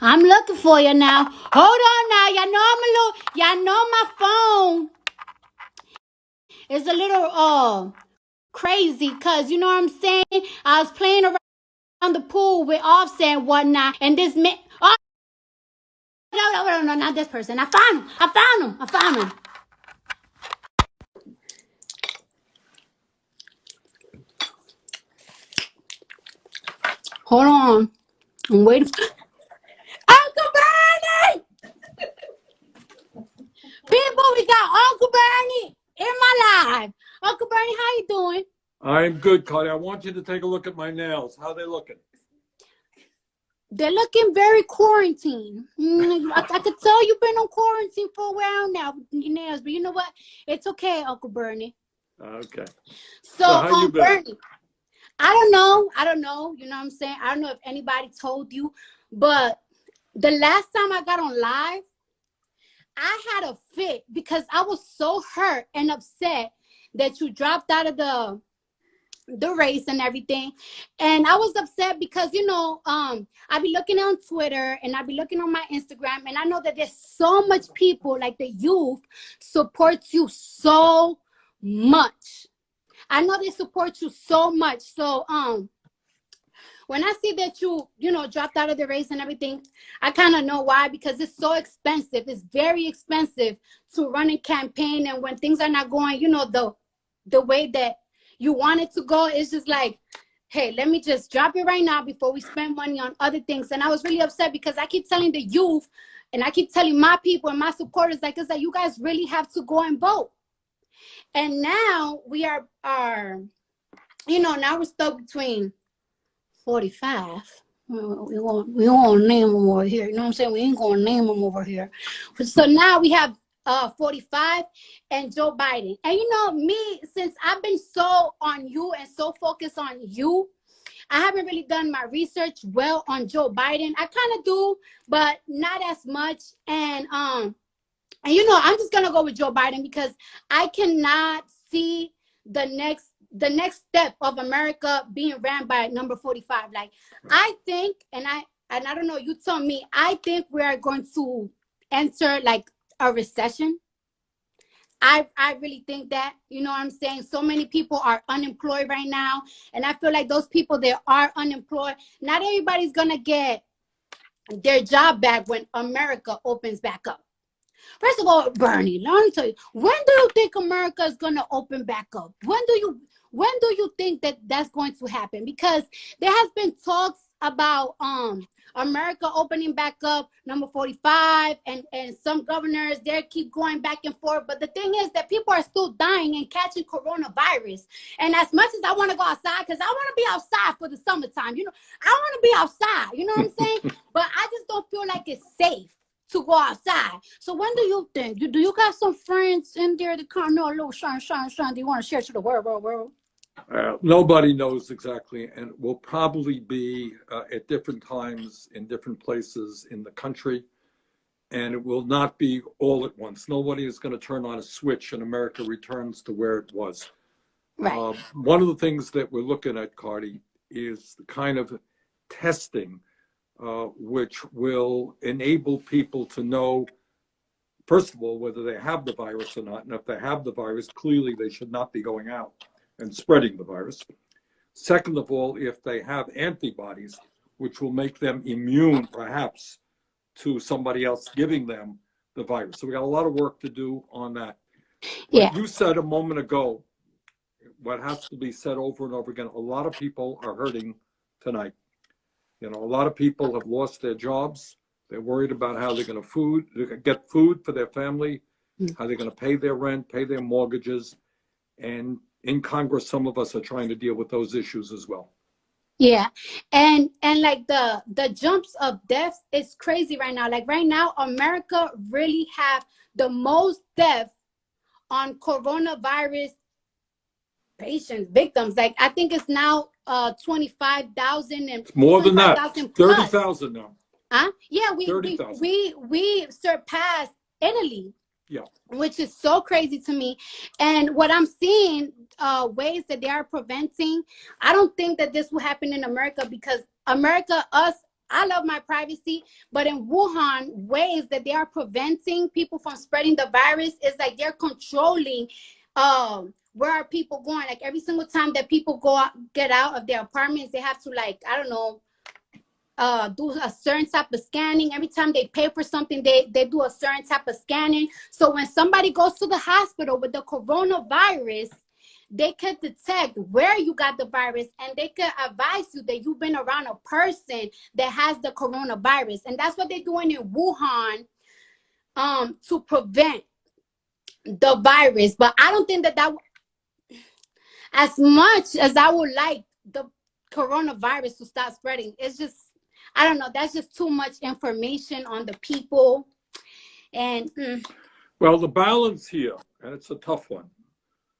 I'm looking for you now. Hold on now. Y'all know my phone is a little crazy because you know what I'm saying? I was playing around the pool with Offset and whatnot, and this man. Oh, no, not this person. I found him. I found him. Hold on. I'm waiting. Uncle Bernie! People, we got Uncle Bernie in my life. Uncle Bernie, how you doing? I'm good, Cardi. I want you to take a look at my nails. How they looking? They're looking very quarantined. I could tell you've been on quarantine for a while now with your nails, but you know what? It's okay, Uncle Bernie. Okay. So, How you been? Bernie, I don't know. You know what I'm saying? I don't know if anybody told you, but the last time I got on live, I had a fit because I was so hurt and upset that you dropped out of the race and everything, and I was upset because you know I be looking on Twitter and I be looking on my Instagram, and I know that there's so much people like the youth supports you so much. I know they support you so much. So when I see that you know dropped out of the race and everything, I kind of know why, because it's so expensive. It's very expensive to run a campaign, and when things are not going, you know, the way that you want it to go, it's just like, hey, let me just drop it right now before we spend money on other things. And I was really upset because I keep telling the youth and I keep telling my people and my supporters, like, it's like, you guys really have to go and vote. And now we are you know, now we're stuck between 45. We won't name them over here. You know what I'm saying? We ain't gonna name them over here. So now we have 45 and Joe Biden. And you know me, since I've been so on you and so focused on you, I haven't really done my research well on Joe Biden. I kind of do, but not as much. And you know, I'm just gonna go with Joe Biden because I cannot see the next step of America being ran by number 45. Like, I think, and I don't know, you tell me, I think we are going to enter like a recession. I really think that, you know what I'm saying? So many people are unemployed right now. And I feel like those people that are unemployed, not everybody's gonna get their job back when America opens back up. First of all, Bernie, let me tell you, when do you think America is going to open back up? When do you think that that's going to happen? Because there has been talks about America opening back up, number 45, and some governors there keep going back and forth. But the thing is that people are still dying and catching coronavirus. And as much as I want to go outside, because I want to be outside for the summertime, you know, I want to be outside, you know what I'm saying? But I just don't feel like it's safe to go outside. So when do you think? Do you got some friends in there that kind of know a little shine? Do you want to share to the world? Nobody knows exactly, and will probably be at different times in different places in the country, and it will not be all at once. Nobody is going to turn on a switch and America returns to where it was. Right. One of the things that we're looking at, Cardi, is the kind of testing which will enable people to know, first of all, whether they have the virus or not. And if they have the virus, clearly they should not be going out and spreading the virus. Second of all, if they have antibodies, which will make them immune, perhaps, to somebody else giving them the virus. So we got a lot of work to do on that. Yeah. What you said a moment ago, what has to be said over and over again, a lot of people are hurting tonight. You know, a lot of people have lost their jobs. They're worried about how they're going to get food for their family, how they're going to pay their rent, pay their mortgages. And in Congress, some of us are trying to deal with those issues as well. Yeah. And like the jumps of deaths is crazy right now. Like right now, America really have the most deaths on coronavirus patients, victims. Like I think it's now 25,000 and it's more than that. 30,000 now. Yeah, 30,000. we surpassed Italy. Yeah. Which is so crazy to me. And what I'm seeing, ways that they are preventing, I don't think that this will happen in America, because America, us I love my privacy, but in Wuhan, ways that they are preventing people from spreading the virus is like they're controlling where are people going. Like every single time that people go out, get out of their apartments, they have to, like, I don't know, do a certain type of scanning. Every time they pay for something, they do a certain type of scanning. So when somebody goes to the hospital with the coronavirus, they can detect where you got the virus, and they can advise you that you've been around a person that has the coronavirus. And that's what they're doing in Wuhan to prevent the virus. But I don't think that as much as I would like the coronavirus to stop spreading, it's just, I don't know, that's just too much information on the people. And well, the balance here, and it's a tough one.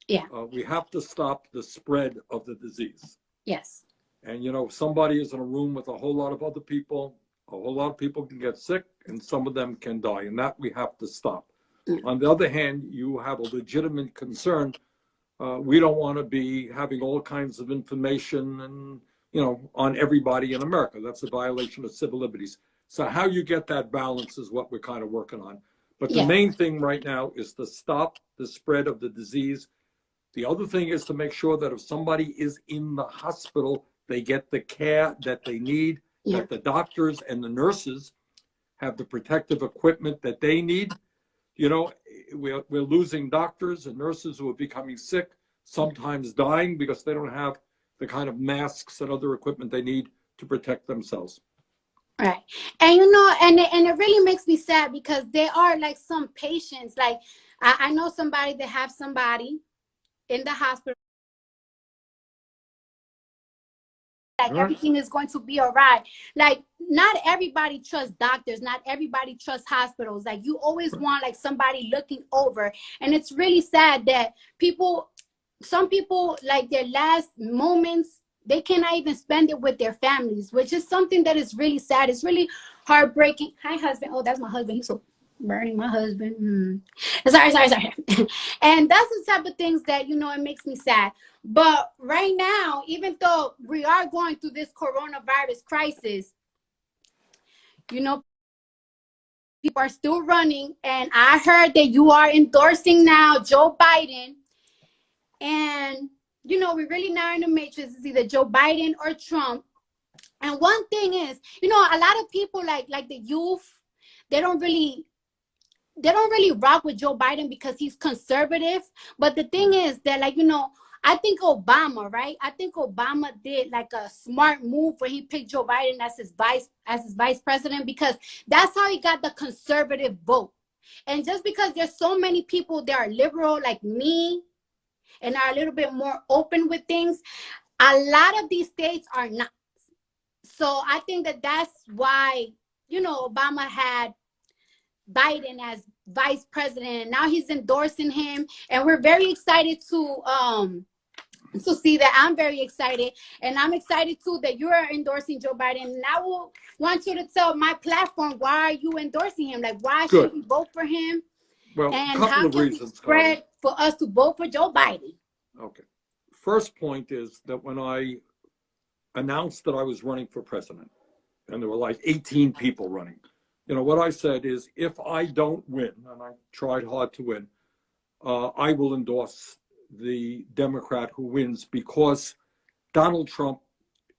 Yeah. We have to stop the spread of the disease. Yes. And, you know, if somebody is in a room with a whole lot of other people, a whole lot of people can get sick, and some of them can die, and that we have to stop. On the other hand, you have a legitimate concern. We don't want to be having all kinds of information and, you know, on everybody in America. That's a violation of civil liberties. So how you get that balance is what we're kind of working on. But the main thing right now is to stop the spread of the disease. The other thing is to make sure that if somebody is in the hospital, they get the care that they need, that the doctors and the nurses have the protective equipment that they need. You know, we're losing doctors and nurses who are becoming sick, sometimes dying because they don't have the kind of masks and other equipment they need to protect themselves. Right. And, you know, and it really makes me sad because there are like some patients, like I know somebody that have somebody in the hospital, like everything is going to be all right. Like not everybody trusts doctors, not everybody trusts hospitals. Like you always want like somebody looking over. And it's really sad that some people, like their last moments, they cannot even spend it with their families, which is something that is really sad. It's really heartbreaking. Hi, husband. Oh, that's my husband. He's so burning my husband. Sorry. And that's the type of things that, you know, it makes me sad. But right now, even though we are going through this coronavirus crisis, you know, people are still running. And I heard that you are endorsing now Joe Biden. And, you know, we're really now in the matrix. It's either Joe Biden or Trump. And one thing is, you know, a lot of people like the youth, they don't really rock with Joe Biden because he's conservative. But the thing is that, like, you know, I think Obama, right? I think Obama did like a smart move when he picked Joe Biden as his vice president, because that's how he got the conservative vote. And just because there's so many people that are liberal like me and are a little bit more open with things, a lot of these states are not. So I think that that's why, you know, Obama had Biden as vice president, and now he's endorsing him, and we're very excited to see that. I'm very excited, and I'm excited too that you're endorsing Joe Biden. And I will want you to tell my platform, why are you endorsing him? Like, why should we vote for him? Well, and a couple how of can reasons, we spread for us to vote for Joe Biden? Okay. First point is that when I announced that I was running for president, and there were like 18 people running, you know, what I said is, if I don't win, and I tried hard to win, I will endorse the Democrat who wins, because Donald Trump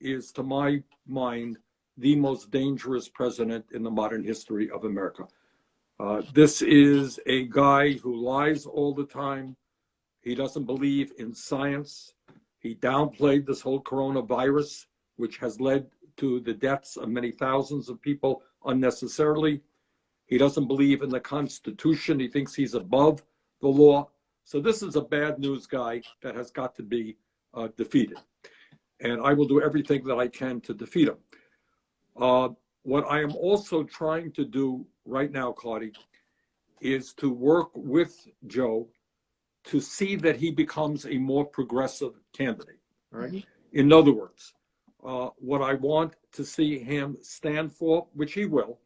is, to my mind, the most dangerous president in the modern history of America. This is a guy who lies all the time. He doesn't believe in science. He downplayed this whole coronavirus, which has led to the deaths of many thousands of people unnecessarily. He doesn't believe in the Constitution. He thinks he's above the law. So this is a bad news guy that has got to be defeated. And I will do everything that I can to defeat him. What I am also trying to do right now, Cardi, is to work with Joe to see that he becomes a more progressive candidate. Right? In other words, what I want to see him stand for, which he will,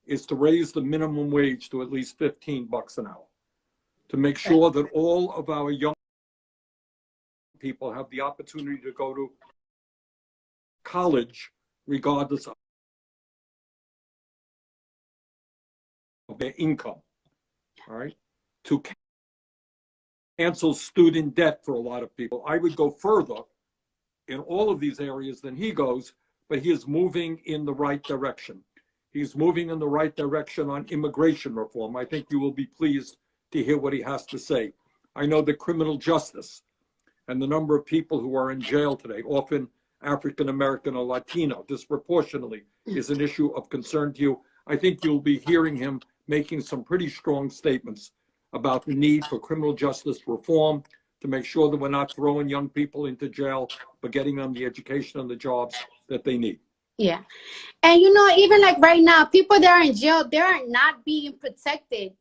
is to raise the minimum wage to at least $15 an hour, to make sure that all of our young people have the opportunity to go to college regardless of their income, all right, to cancel student debt for a lot of people. I would go further in all of these areas than he goes, but he is moving in the right direction. He's moving in the right direction on immigration reform. I think you will be pleased to hear what he has to say. I know that criminal justice and the number of people who are in jail today, often African American or Latino, disproportionately, is an issue of concern to you. I think you'll be hearing him making some pretty strong statements about the need for criminal justice reform to make sure that we're not throwing young people into jail, but getting them the education and the jobs that they need. Yeah. And you know, even like right now, people that are in jail, they are not being protected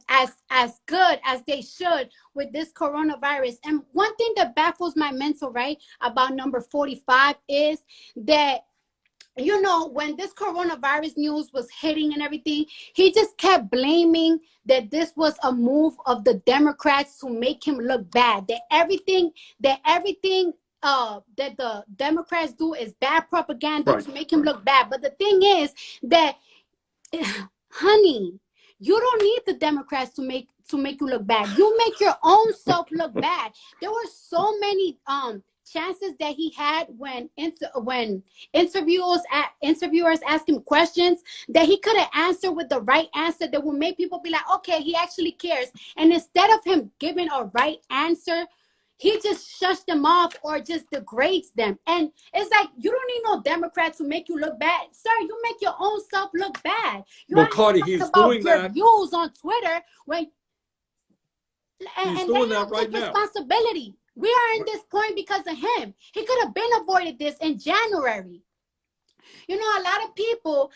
as good as they should with this coronavirus. And one thing that baffles my mental, right, about number 45 is that, you know, when this coronavirus news was hitting and everything, he just kept blaming that this was a move of the Democrats to make him look bad, that everything that the Democrats do is bad propaganda, right, to make him look bad. But the thing is that, honey, you don't need the Democrats to make you look bad. You make your own self look bad. There were so many chances that he had when interviewers asked him questions that he could have answered with the right answer that would make people be like, okay, he actually cares. And instead of him giving a right answer, he just shuts them off or just degrades them. And it's like, you don't need no Democrat to make you look bad. Sir, you make your own self look bad. You well, Cardi, he's doing your that. views on Twitter when he's doing that right now. Responsibility. We are in this point because of him. He could have been avoided this in January. You know, a lot of people,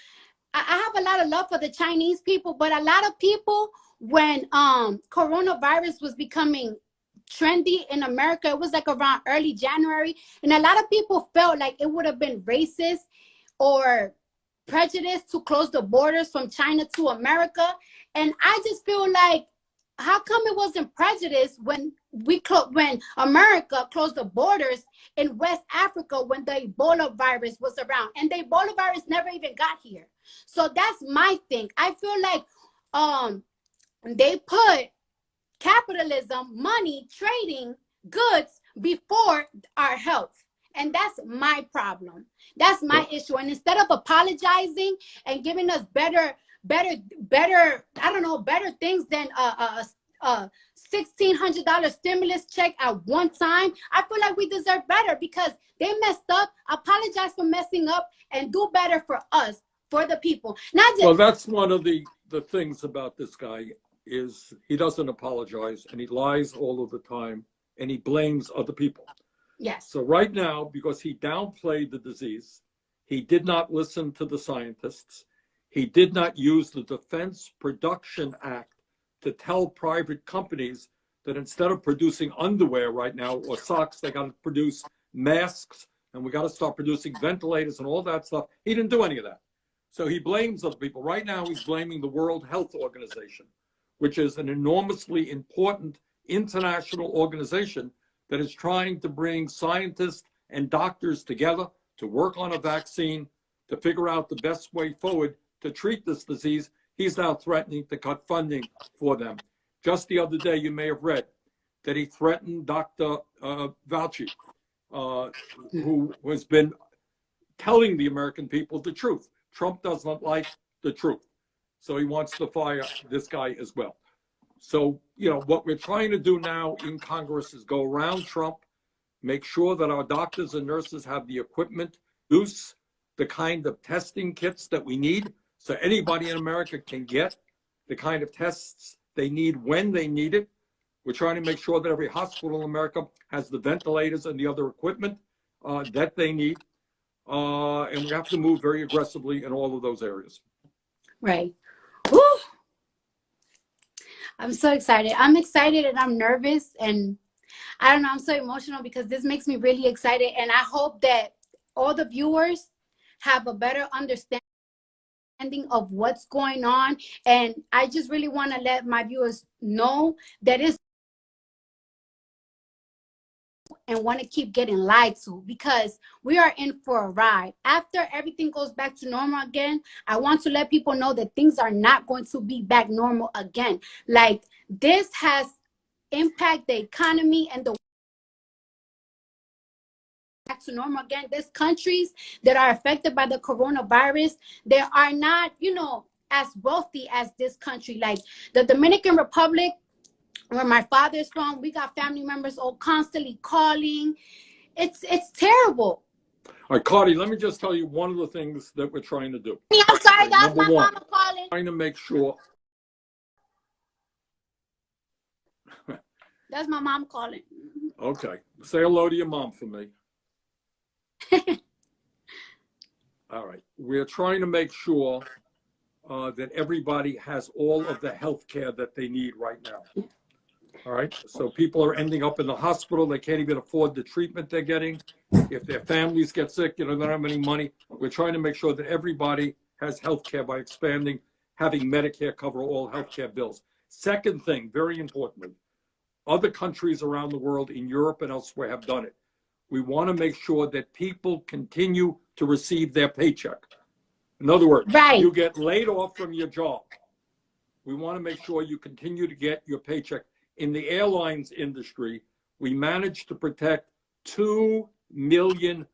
I have a lot of love for the Chinese people, but a lot of people, when coronavirus was becoming trendy in America, it was like around early January, and a lot of people felt like it would have been racist or prejudice to close the borders from China to America. And I just feel like, how come it wasn't prejudice when America closed the borders in West Africa when the Ebola virus was around, and the Ebola virus never even got here? So that's my thing. I feel like they put capitalism, money, trading goods before our health. And that's my problem. That's my issue. And instead of apologizing and giving us better, I don't know, better things than a $1,600 stimulus check at one time, I feel like we deserve better because they messed up. Apologize for messing up and do better for us, for the people. Not just— well, that's one of the things about this guy is he doesn't apologize and he lies all of the time and he blames other people. Yes. So right now, because he downplayed the disease, he did not listen to the scientists. He did not use the Defense Production Act to tell private companies that instead of producing underwear right now or socks, they got to produce masks and we got to start producing ventilators and all that stuff. He didn't do any of that. So he blames other people. Right now, he's blaming the World Health Organization, which is an enormously important international organization that is trying to bring scientists and doctors together to work on a vaccine, to figure out the best way forward to treat this disease. He's now threatening to cut funding for them. Just the other day, you may have read that he threatened Dr. Fauci, who has been telling the American people the truth. Trump does not like the truth. So he wants to fire this guy as well. So, you know, what we're trying to do now in Congress is go around Trump, make sure that our doctors and nurses have the equipment, use the kind of testing kits that we need so anybody in America can get the kind of tests they need when they need it. We're trying to make sure that every hospital in America has the ventilators and the other equipment that they need. And we have to move very aggressively in all of those areas. Right. Woo! I'm so excited. I'm excited and I'm nervous and I don't know, I'm so emotional because this makes me really excited. And I hope that all the viewers have a better understanding of what's going on. And I just really want to let my viewers know that it's and want to keep getting lied to, because we are in for a ride. After everything goes back to normal again, I want to let people know that things are not going to be back normal again. Like, this has impacted the economy and the back to normal again. There's countries that are affected by the coronavirus. They are not, as wealthy as this country. Like the Dominican Republic, where my father's from, we got family members all constantly calling. It's terrible. All right, Cardi, let me just tell you one of the things that we're trying to do. I'm sorry, Okay, that's number my one, mama calling. trying to make sure. That's my mom calling. Okay, say hello to your mom for me. All right, we're trying to make sure that everybody has all of the health care that they need right now. All right, so people are ending up in the hospital. They can't even afford the treatment they're getting. If their families get sick, they don't have any money. We're trying to make sure that everybody has health care by having Medicare cover all health care bills. Second thing, very importantly, other countries around the world, in Europe and elsewhere, have done it. We want to make sure that people continue to receive their paycheck. In other words, Right. You get laid off from your job. We want to make sure you continue to get your paycheck. In the airlines industry, we managed to protect 2 million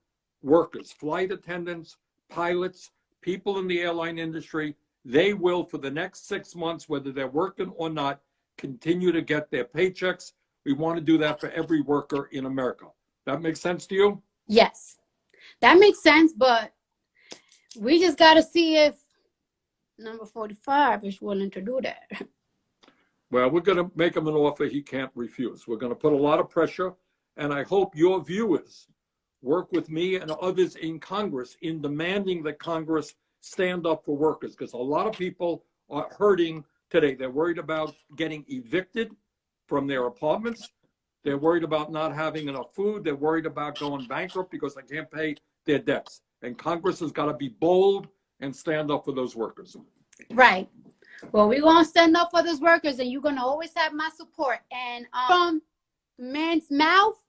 workers, flight attendants, pilots, people in the airline industry. They will, for the next 6 months, whether they're working or not, continue to get their paychecks. We want to do that for every worker in America. That makes sense to you? Yes, that makes sense, but we just got to see if number 45 is willing to do that. Well, we're going to make him an offer he can't refuse. We're going to put a lot of pressure, and I hope your viewers work with me and others in Congress in demanding that Congress stand up for workers, because a lot of people are hurting today. They're worried about getting evicted from their apartments. They're worried about not having enough food. They're worried about going bankrupt because they can't pay their debts. And Congress has got to be bold and stand up for those workers. Right. Well, we're going to stand up for those workers, and you're going to always have my support. And from man's mouth